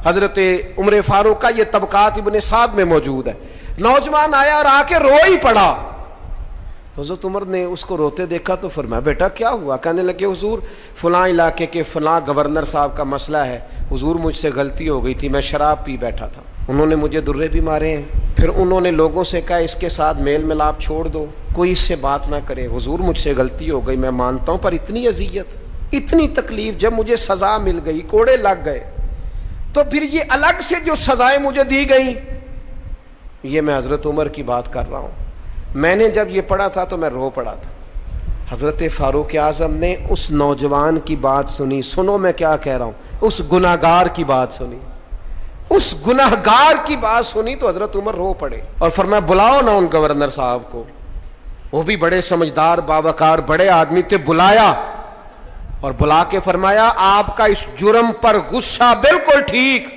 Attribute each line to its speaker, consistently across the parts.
Speaker 1: حضرت عمر فاروق کا یہ طبقات ابن سعد میں موجود ہے. نوجوان آیا اور آ کے رو ہی پڑا. حضرت عمر نے اس کو روتے دیکھا تو فرمایا بیٹا کیا ہوا؟ کہنے لگے حضور فلاں علاقے کے فلاں گورنر صاحب کا مسئلہ ہے، حضور مجھ سے غلطی ہو گئی تھی، میں شراب پی بیٹھا تھا، انہوں نے مجھے درے بھی مارے ہیں، پھر انہوں نے لوگوں سے کہا اس کے ساتھ میل ملاپ چھوڑ دو، کوئی اس سے بات نہ کرے. حضور مجھ سے غلطی ہو گئی، میں مانتا ہوں، پر اتنی اذیت، اتنی تکلیف، جب مجھے سزا مل گئی، کوڑے لگ گئے، تو پھر یہ الگ سے جو سزائیں مجھے دی گئیں، یہ میں حضرت عمر کی بات کر رہا ہوں. میں نے جب یہ پڑھا تھا تو میں رو پڑا تھا. حضرت فاروق اعظم نے اس نوجوان کی بات سنی. سنو میں کیا کہہ رہا ہوں، اس گناہگار کی بات سنی، اس گناہگار کی بات سنی تو حضرت عمر رو پڑے اور فرمایا بلاؤ نا ان گورنر صاحب کو. وہ بھی بڑے سمجھدار باوقار بڑے آدمی تھے. بلایا اور بلا کے فرمایا آپ کا اس جرم پر غصہ بالکل ٹھیک،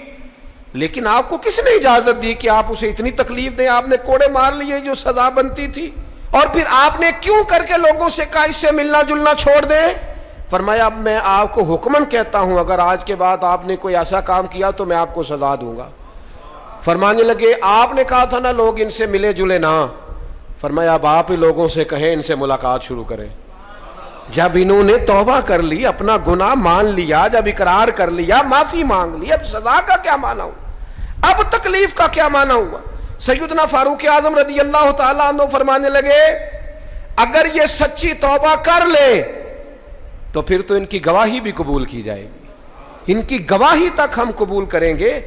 Speaker 1: لیکن آپ کو کس نے اجازت دی کہ آپ اسے اتنی تکلیف دیں؟ آپ نے کوڑے مار لیے جو سزا بنتی تھی، اور پھر آپ نے کیوں کر کے لوگوں سے کہا اس سے ملنا جلنا چھوڑ دیں؟ فرمایا اب میں آپ کو حکمن کہتا ہوں اگر آج کے بعد آپ نے کوئی ایسا کام کیا تو میں آپ کو سزا دوں گا. فرمانے لگے آپ نے کہا تھا نا لوگ ان سے ملے جلے نہ. فرمایا اب آپ ہی لوگوں سے کہیں ان سے ملاقات شروع کریں. جب انہوں نے توبہ کر لی، اپنا گناہ مان لیا، جب اقرار کر لیا، معافی مانگ لی، اب سزا کا کیا معنی ہوا؟ اب تکلیف کا کیا معنی ہوا؟ سیدنا فاروق اعظم رضی اللہ تعالیٰ عنہ فرمانے لگے اگر یہ سچی توبہ کر لے تو پھر تو ان کی گواہی بھی قبول کی جائے گی، ان کی گواہی تک ہم قبول کریں گے.